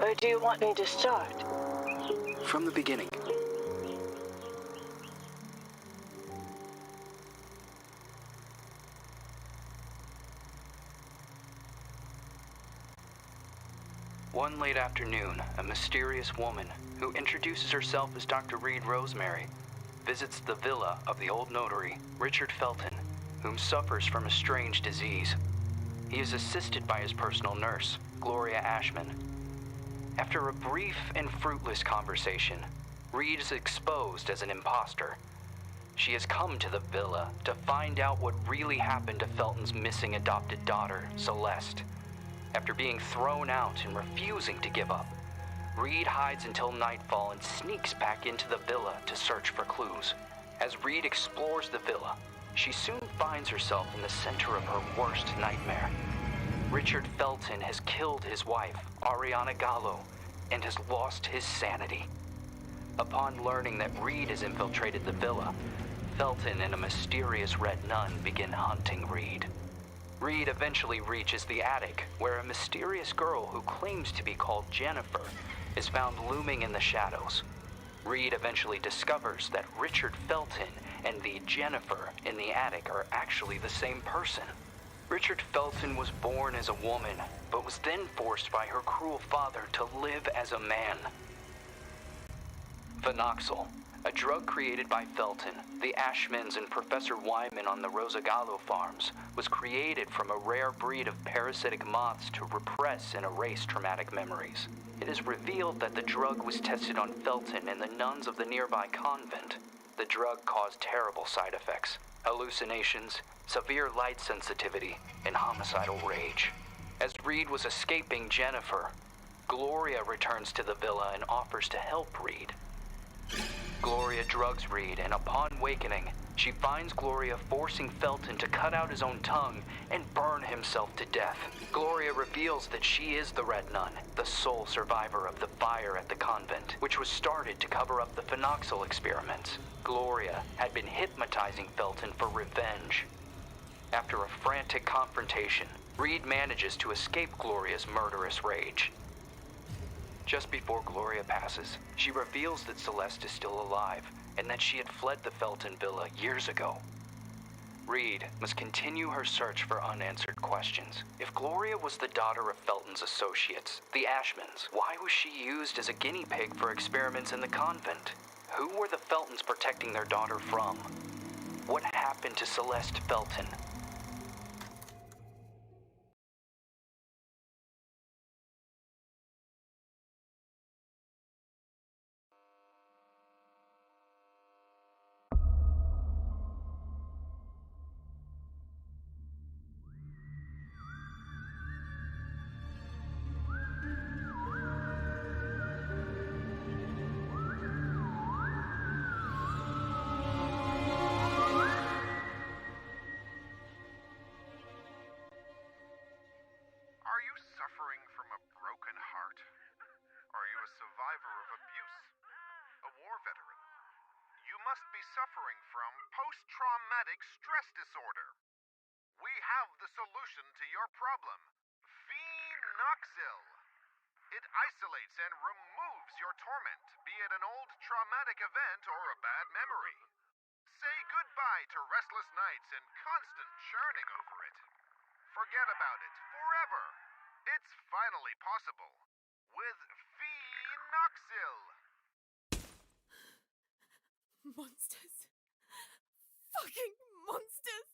Or do you want me to start? From the beginning. One late afternoon, a mysterious woman, who introduces herself as Dr. Reed Rosemary, visits the villa of the old notary, Richard Felton, whom suffers from a strange disease. He is assisted by his personal nurse, Gloria Ashman. After a brief and fruitless conversation, Reed is exposed as an imposter. She has come to the villa to find out what really happened to Felton's missing adopted daughter, Celeste. After being thrown out and refusing to give up, Reed hides until nightfall and sneaks back into the villa to search for clues. As Reed explores the villa, she soon finds herself in the center of her worst nightmare. Richard Felton has killed his wife, Ariana Gallo, and has lost his sanity. Upon learning that Reed has infiltrated the villa, Felton and a mysterious red nun begin hunting Reed. Reed eventually reaches the attic, where a mysterious girl who claims to be called Jennifer is found looming in the shadows. Reed eventually discovers that Richard Felton and the Jennifer in the attic are actually the same person. Richard Felton was born as a woman, but was then forced by her cruel father to live as a man. Phenoxyl, a drug created by Felton, the Ashmans, and Professor Wyman on the Rosagallo farms, was created from a rare breed of parasitic moths to repress and erase traumatic memories. It is revealed that the drug was tested on Felton and the nuns of the nearby convent. The drug caused terrible side effects: hallucinations, severe light sensitivity, and homicidal rage. As Reed was escaping Jennifer, Gloria returns to the villa and offers to help Reed. Gloria drugs Reed, and upon wakening, she finds Gloria forcing Felton to cut out his own tongue and burn himself to death. Gloria reveals that she is the Red Nun, the sole survivor of the fire at the convent, which was started to cover up the phenoxyl experiments. Gloria had been hypnotizing Felton for revenge. After a frantic confrontation, Reed manages to escape Gloria's murderous rage. Just before Gloria passes, she reveals that Celeste is still alive and that she had fled the Felton villa years ago. Reed must continue her search for unanswered questions. If Gloria was the daughter of Felton's associates, the Ashmans, why was she used as a guinea pig for experiments in the convent? Who were the Feltons protecting their daughter from? What happened to Celeste Felton? Suffering from post-traumatic stress disorder. We have the solution to your problem. Phenoxyl. It isolates and removes your torment, be it an old traumatic event or a bad memory. Say goodbye to restless nights and constant churning over it. Forget about it forever. It's finally possible with Phenoxyl. Monsters. Fucking monsters.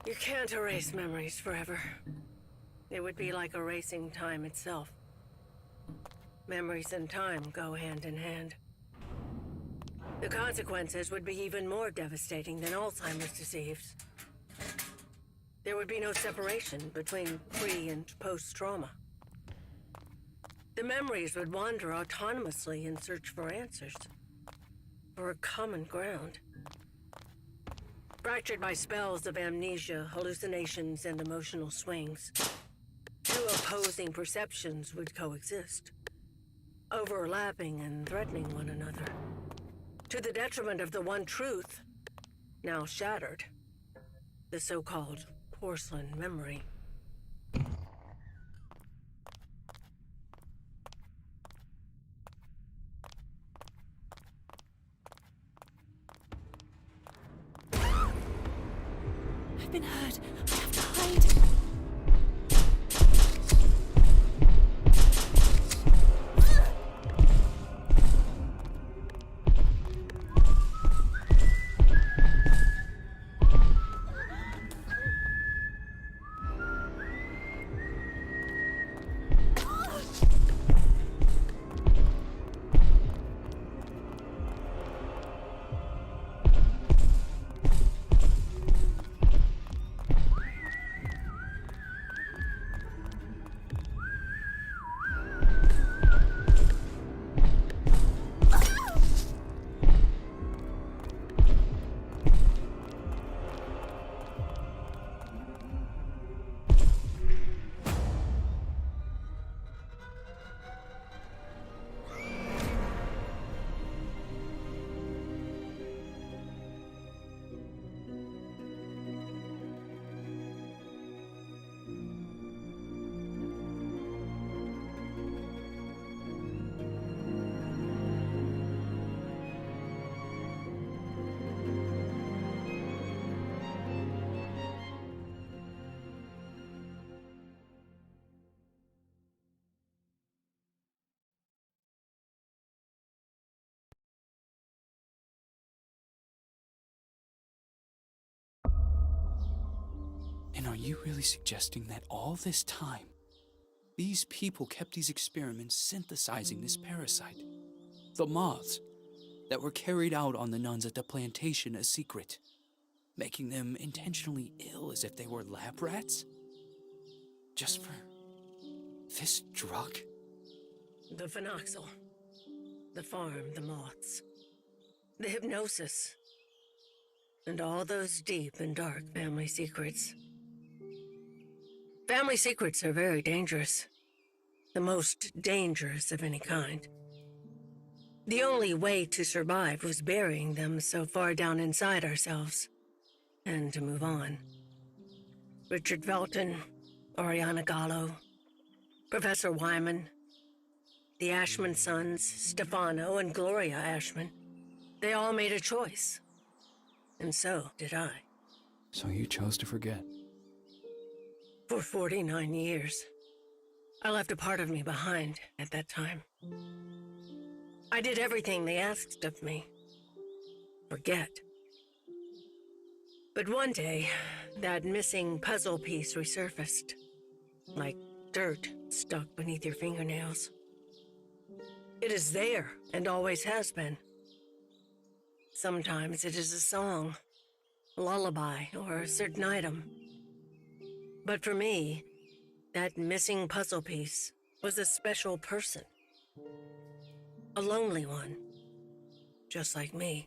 You can't erase memories forever. It would be like erasing time itself. Memories and time go hand in hand. The consequences would be even more devastating than Alzheimer's disease. There would be no separation between pre- and post-trauma. The memories would wander autonomously in search for answers, for a common ground. Fractured by spells of amnesia, hallucinations, and emotional swings. Two opposing perceptions would coexist, overlapping and threatening one another, to the detriment of the one truth, now shattered, the so-called porcelain memory. I've been hurt. I have to hide. And are you really suggesting that all this time, these people kept these experiments synthesizing this parasite? The moths that were carried out on the nuns at the plantation a secret, making them intentionally ill as if they were lab rats? Just for this drug? The phenoxyl, the farm, the moths, the hypnosis, and all those deep and dark family secrets. Family secrets are very dangerous. The most dangerous of any kind. The only way to survive was burying them so far down inside ourselves, and to move on. Richard Felton, Oriana Gallo, Professor Wyman, the Ashman sons, Stefano and Gloria Ashman, they all made a choice. And so did I. So you chose to forget? For 49 years. I left a part of me behind at that time. I did everything they asked of me. Forget. But one day, that missing puzzle piece resurfaced. Like dirt stuck beneath your fingernails. It is there, and always has been. Sometimes it is a song, a lullaby, or a certain item. But for me, that missing puzzle piece was a special person. A lonely one, just like me.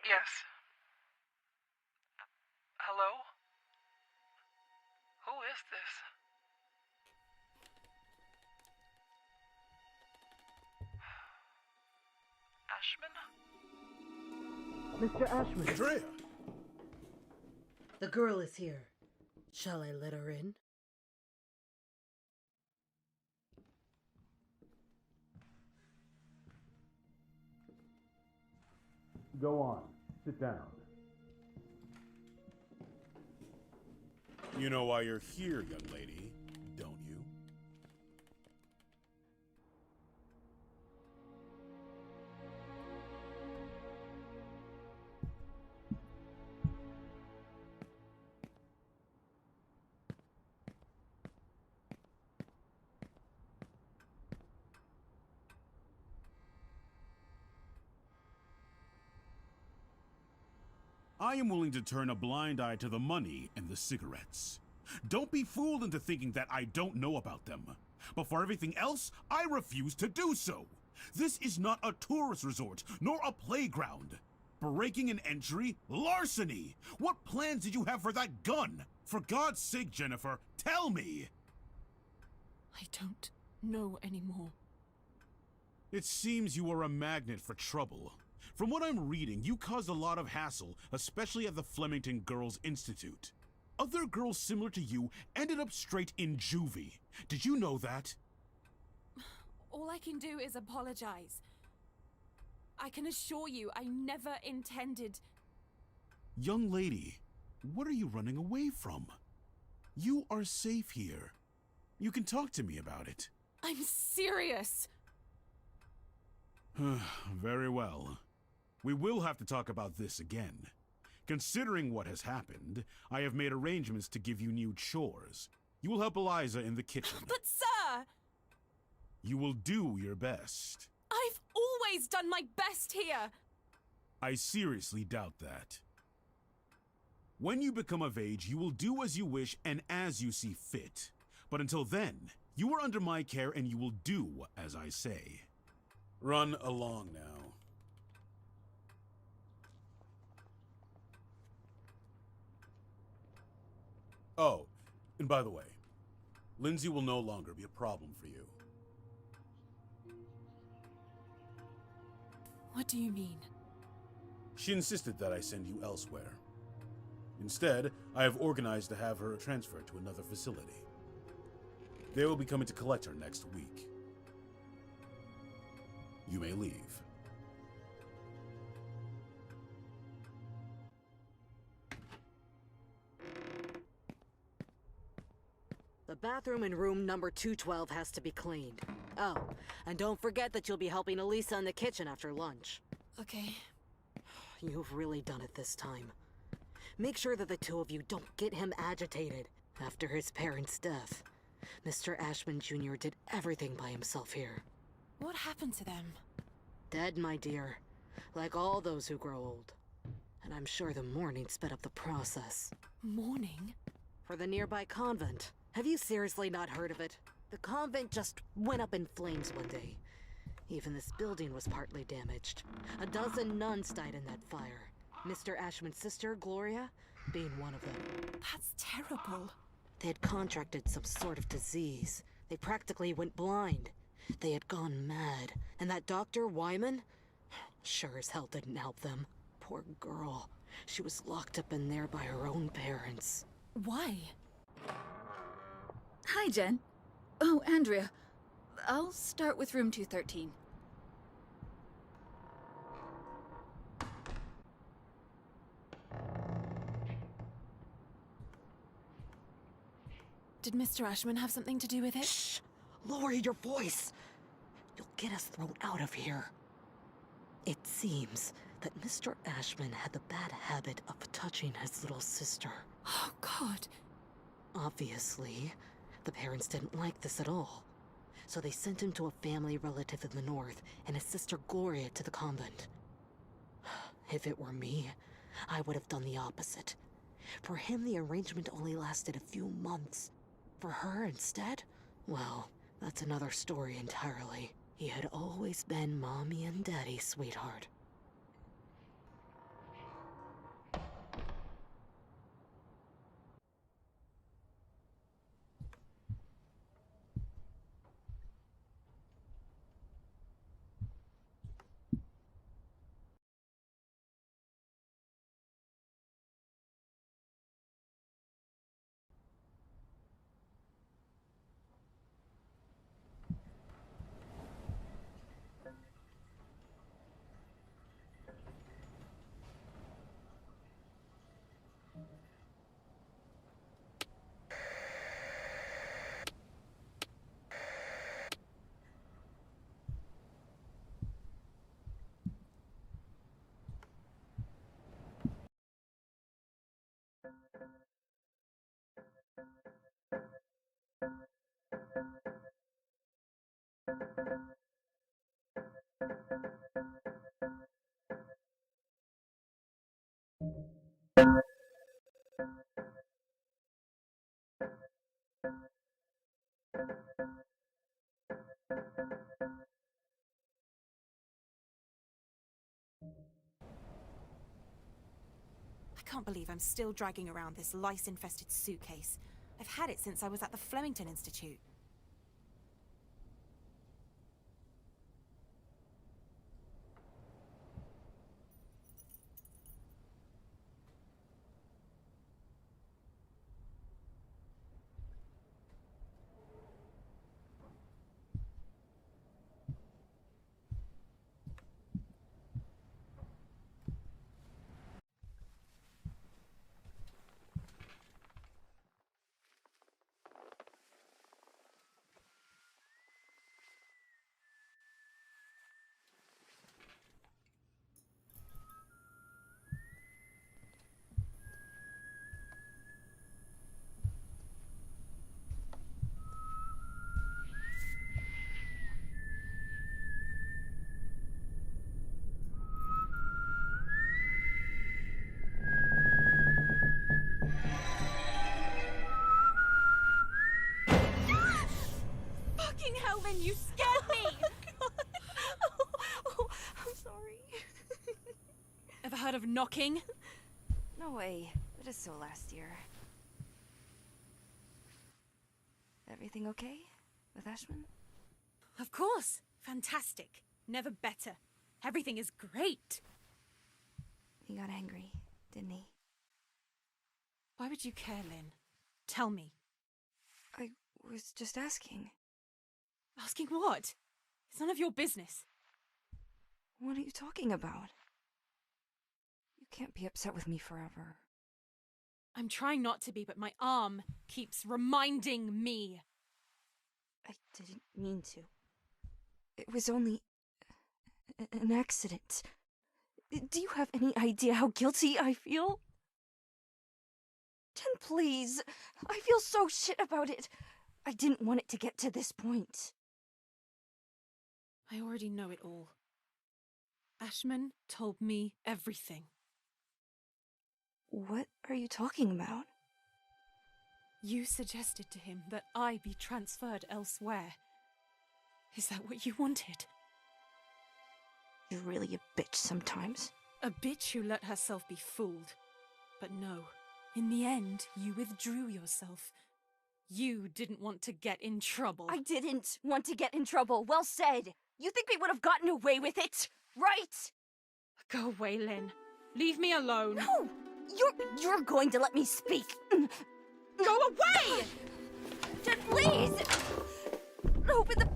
Yes. Hello? Who is this? Ashman? Mr. Ashman. Andrea! The girl is here. Shall I let her in? Go on. Sit down. You know why you're here, young lady, don't you? I am willing to turn a blind eye to the money and the cigarettes. Don't be fooled into thinking that I don't know about them. But for everything else, I refuse to do so. This is not a tourist resort, nor a playground. Breaking an entry? Larceny! What plans did you have for that gun? For God's sake, Jennifer, tell me! I don't know anymore. It seems you are a magnet for trouble. From what I'm reading, you caused a lot of hassle, especially at the Flemington Girls Institute. Other girls similar to you ended up straight in juvie. Did you know that? All I can do is apologize. I can assure you I never intended... Young lady, what are you running away from? You are safe here. You can talk to me about it. I'm serious! Very well. We will have to talk about this again. Considering what has happened, I have made arrangements to give you new chores. You will help Eliza in the kitchen. But sir! You will do your best. I've always done my best here! I seriously doubt that. When you become of age, you will do as you wish and as you see fit. But until then, you are under my care and you will do as I say. Run along now. Oh, and by the way, Lindsay will no longer be a problem for you. What do you mean? She insisted that I send you elsewhere. Instead, I have organized to have her transferred to another facility. They will be coming to collect her next week. You may leave. The bathroom in room number 212 has to be cleaned. Oh, and don't forget that you'll be helping Elisa in the kitchen after lunch. Okay. You've really done it this time. Make sure that the two of you don't get him agitated after his parents' death. Mr. Ashman Jr. did everything by himself here. What happened to them? Dead, my dear. Like all those who grow old. And I'm sure the mourning sped up the process. Mourning? For the nearby convent. Have you seriously not heard of it? The convent just went up in flames one day. Even this building was partly damaged. A dozen nuns died in that fire. Mr. Ashman's sister, Gloria, being one of them. That's terrible. They had contracted some sort of disease. They practically went blind. They had gone mad. And that Dr. Wyman? Sure as hell didn't help them. Poor girl. She was locked up in there by her own parents. Why? Hi, Jen. Oh, Andrea. I'll start with room 213. Did Mr. Ashman have something to do with it? Shh! Lower your voice! You'll get us thrown out of here. It seems that Mr. Ashman had the bad habit of touching his little sister. Oh, God. Obviously, the parents didn't like this at all. So they sent him to a family relative in the north and his sister Gloria to the convent. If it were me, I would have done the opposite. For him, the arrangement only lasted a few months. For her, instead, well, that's another story entirely. He had always been Mommy and Daddy's sweetheart. can't believe I'm still dragging around this lice-infested suitcase. I've had it since I was at the Flemington Institute. Helen, you scared me! Oh, I'm sorry. Ever heard of knocking? No way. That is so last year. Everything okay with Ashman? Of course. Fantastic. Never better. Everything is great. He got angry, didn't he? Why would you care, Lynn? Tell me. I was just asking. Asking what? It's none of your business. What are you talking about? You can't be upset with me forever. I'm trying not to be, but my arm keeps reminding me. I didn't mean to. It was only an accident. Do you have any idea how guilty I feel? Jen, please. I feel so shit about it. I didn't want it to get to this point. I already know it all. Ashman told me everything. What are you talking about? You suggested to him that I be transferred elsewhere. Is that what you wanted? You're really a bitch sometimes. A bitch who let herself be fooled. But no, in the end, you withdrew yourself. You didn't want to get in trouble. I didn't want to get in trouble. Well said. You think we would have gotten away with it, right? Go away, Lynn. Leave me alone. No! You're going to let me speak. Go away! Jen, please! Open the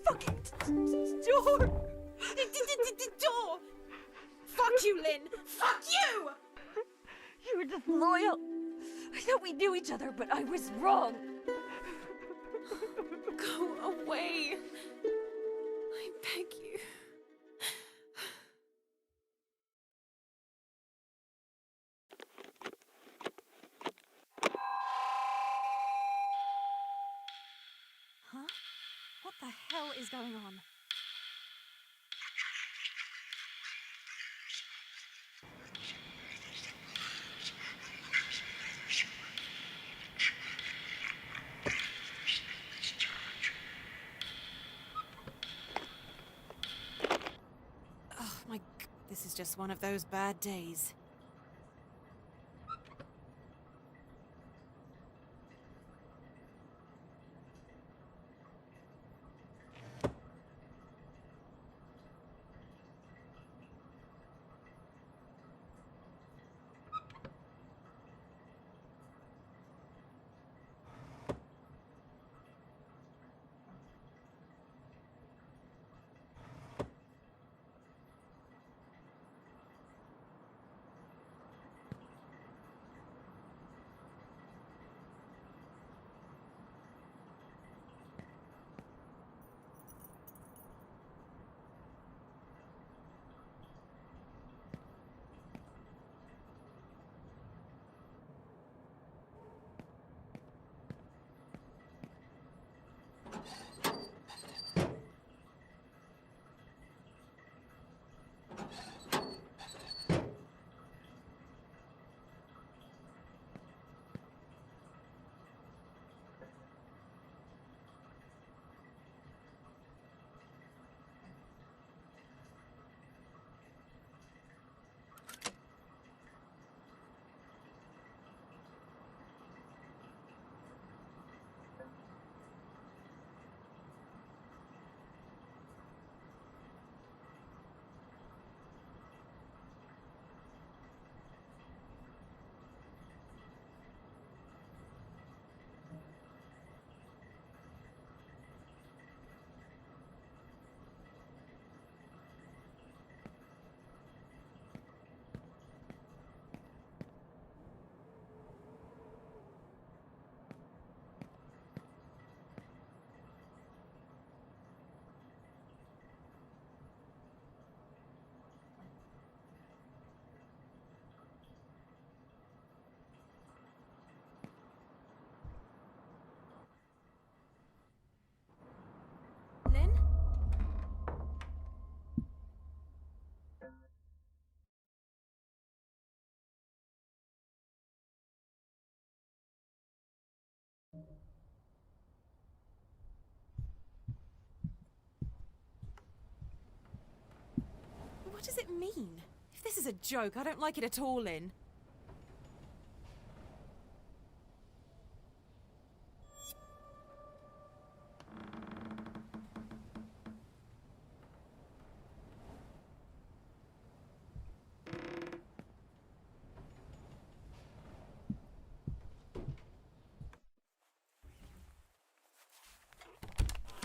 fucking door! Door! Fuck you, Lynn! Fuck you! You were just loyal. I thought we knew each other, but I was wrong. Go away. I beg you. Huh? What the hell is going on? Oh my... This is just one of those bad days. does it mean? If this is a joke, I don't like it at all, Lynn.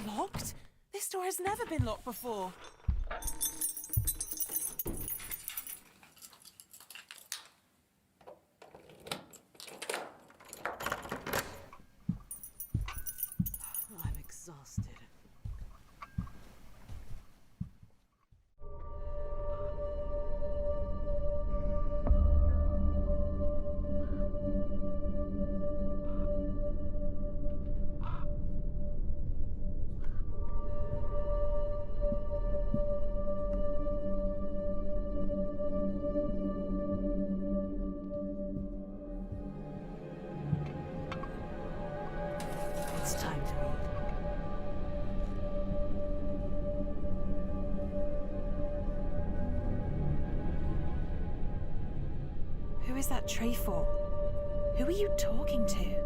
Locked? This door has never been locked before. I'm exhausted. It's time to eat. Who is that tray for? Who are you talking to?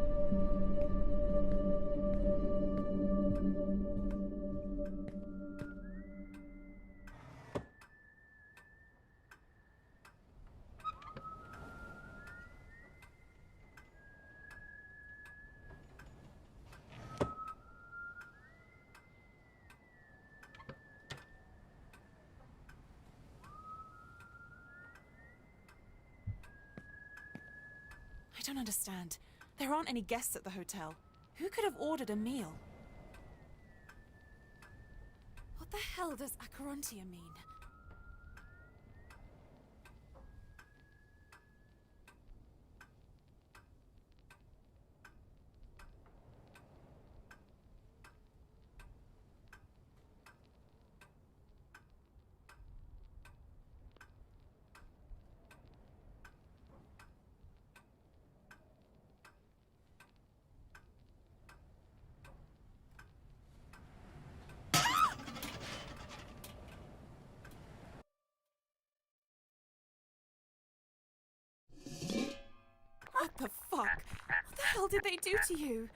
I don't understand. There aren't any guests at the hotel. Who could have ordered a meal? What the hell does Acherontia mean? What the fuck? What the hell did they do to you?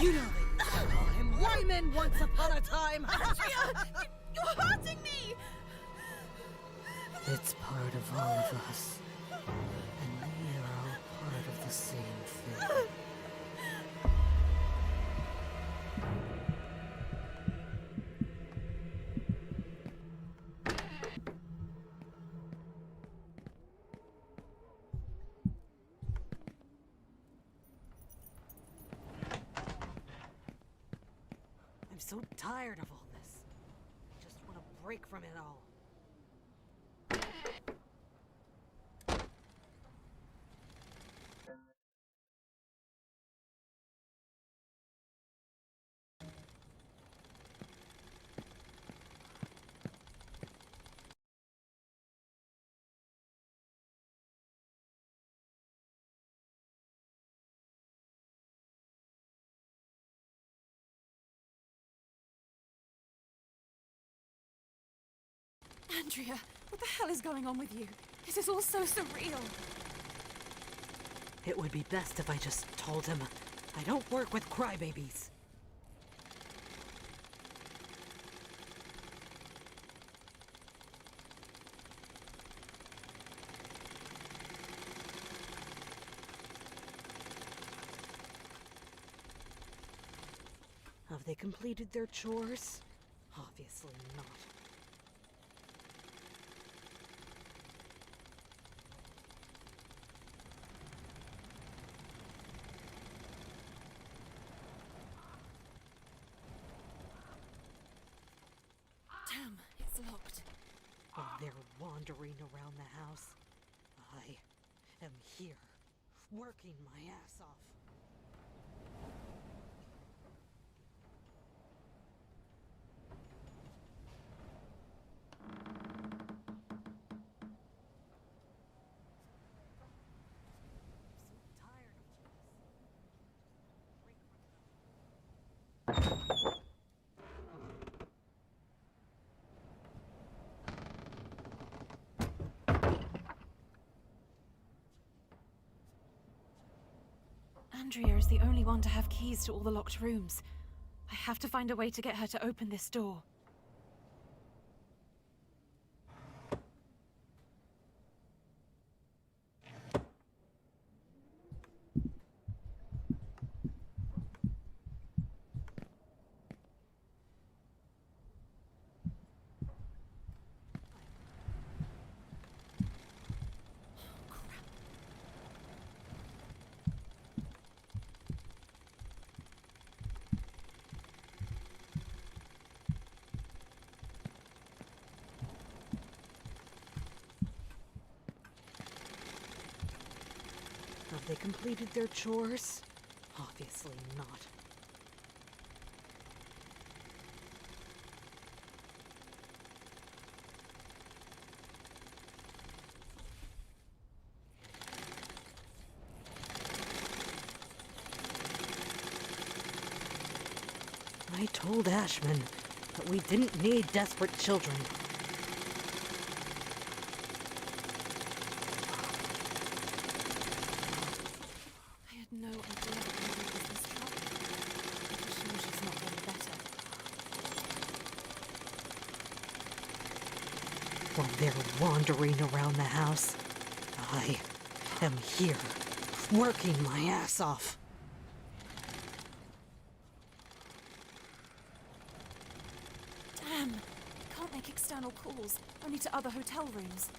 You know they used to call him Wyman once upon a time! Andrea! You're hurting me! It's part of all of us. And we are all part of the same thing. I'm so tired of all this. I just want to break from it all. Andrea, what the hell is going on with you? This is all so surreal. It would be best if I just told him I don't work with crybabies. Have they completed their chores? Obviously not. Damn, it's locked. While they're wandering around the house, I am here, working my ass off. I'm so tired of this. Andrea is the only one to have keys to all the locked rooms. I have to find a way to get her to open this door. Have they completed their chores? Obviously not. I told Ashman that we didn't need desperate children. I had no idea that Andrea was this trouble. I'm sure she's not getting better. While they're wandering around the house, I am here, working my ass off. Damn! I can't make external calls, only to other hotel rooms.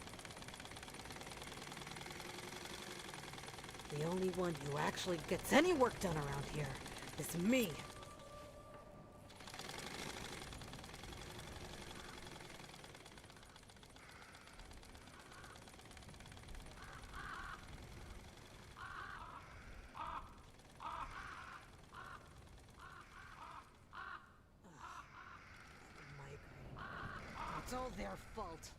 The only one who actually gets any work done around here is me. Migraine. It's all their fault.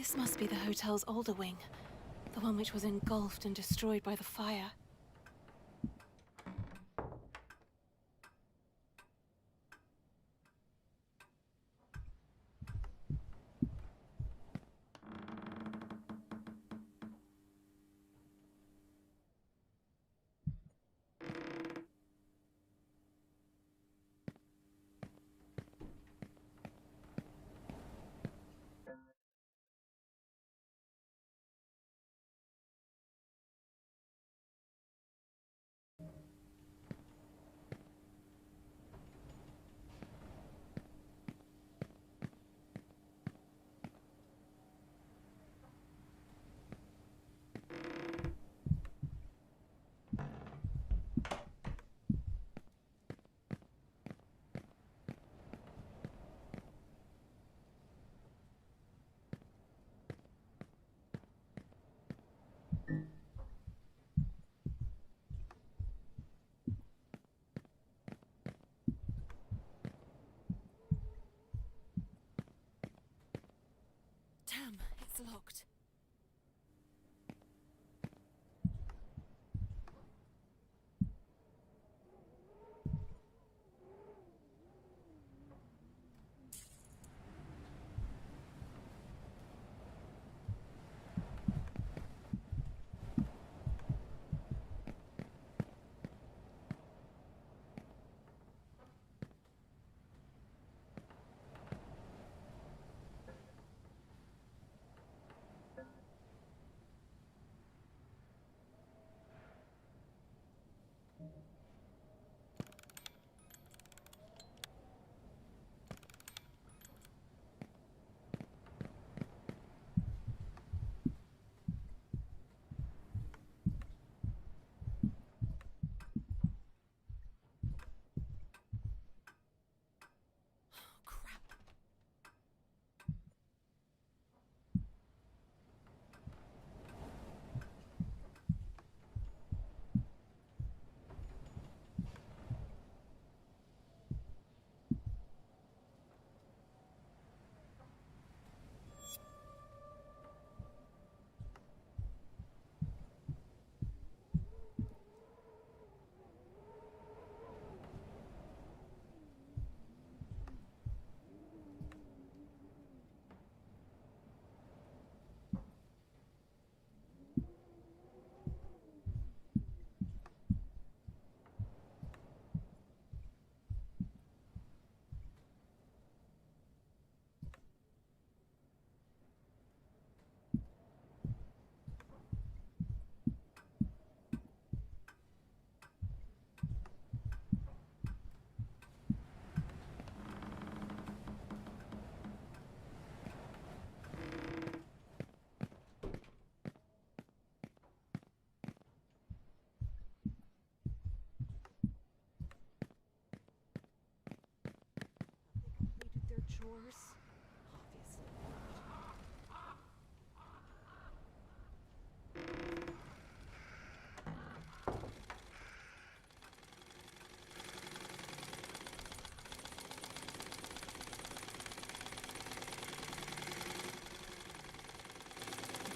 This must be the hotel's older wing. The one which was engulfed and destroyed by the fire. Damn, it's locked. Chores? Obviously.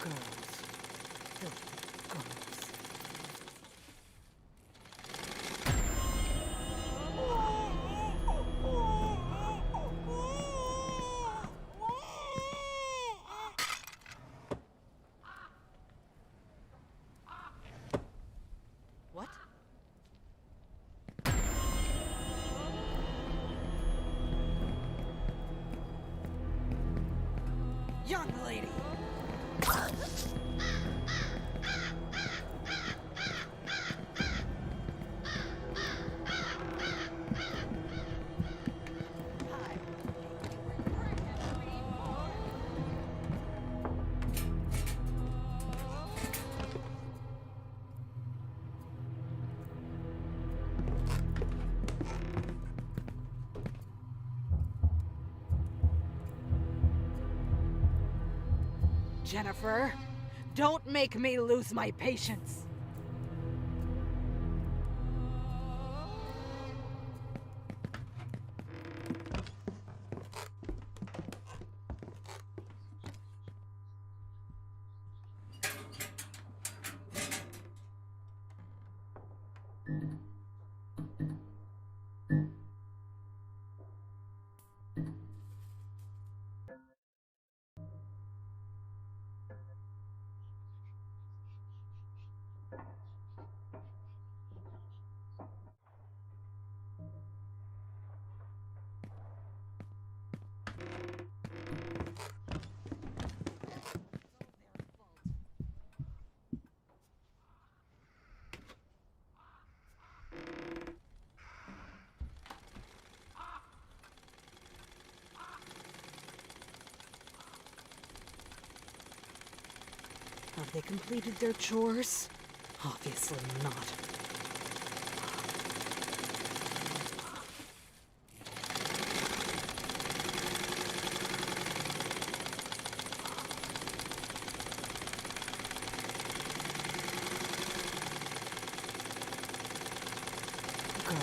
Girls. Filthy girls. What? Young lady! Jennifer, don't make me lose my patience. Have they completed their chores? Obviously not. Girls.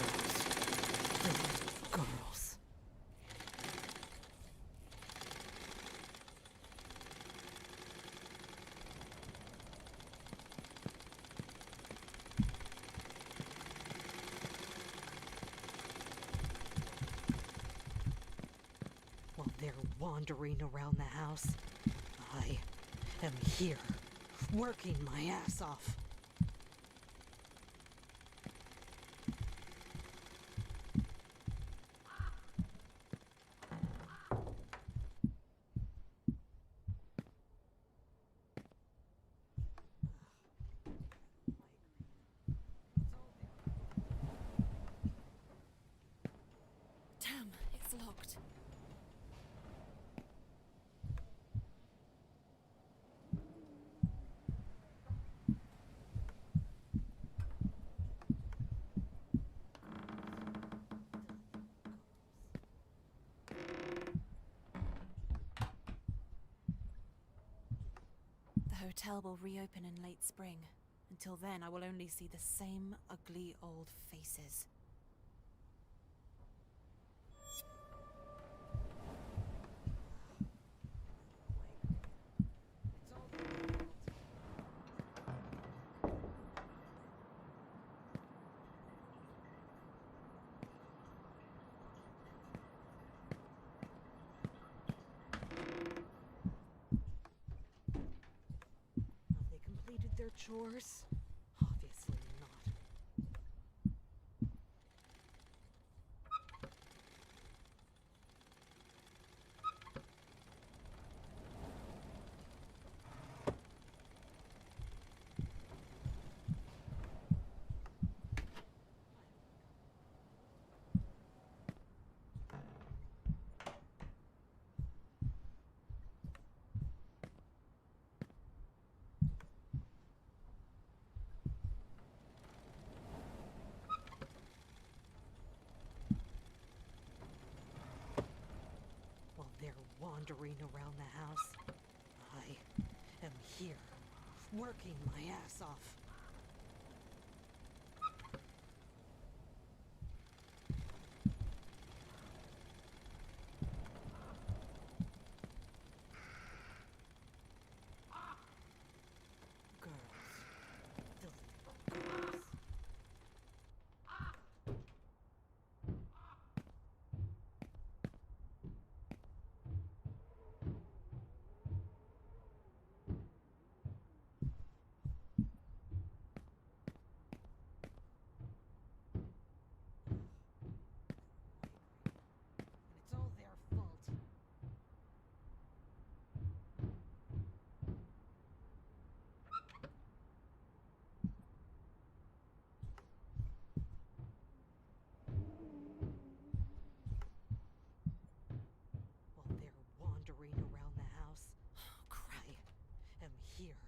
While they're wandering around the house, I am here, working my ass off. Damn, it's locked. The hotel will reopen in late spring. Until then, I will only see the same ugly old faces. Have they completed their chores? Obviously not. While they're wandering around the house, I am here, working my ass off. Girls. Filthy girls. It's all their fault. While they're wandering around the house, I am here,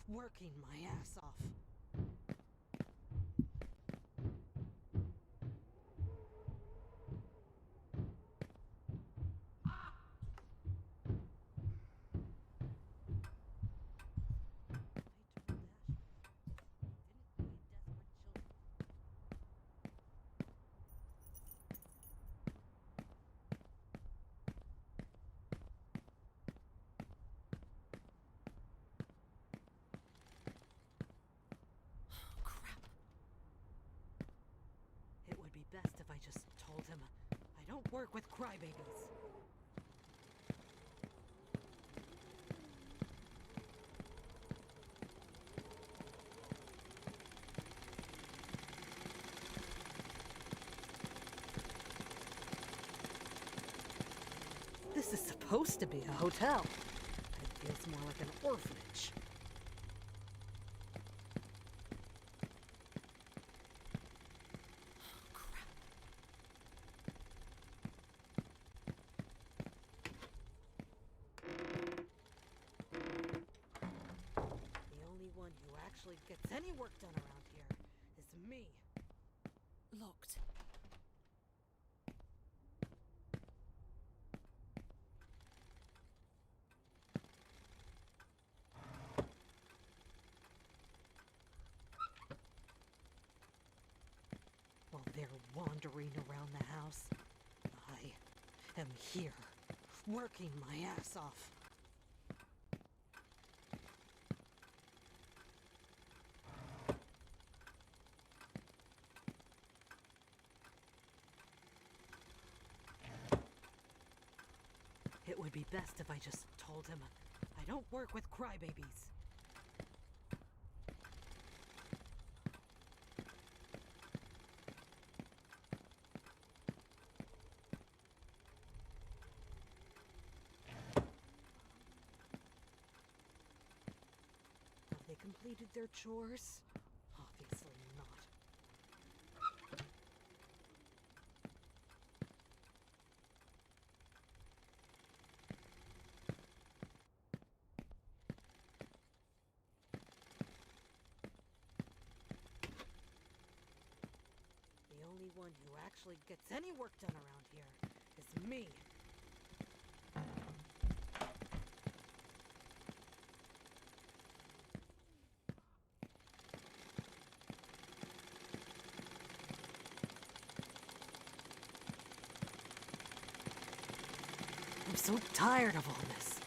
working my ass off. don't work with crybabies. This is supposed to be a hotel. It feels more like an orphanage. The only one who actually gets any work done around here is me. Locked. While they're wandering around the house, I am here, working my ass off. It would be best if I just told him I don't work with crybabies. Have they completed their chores? Obviously not. The only one who actually gets any work done around here is me. I'm so tired of all this.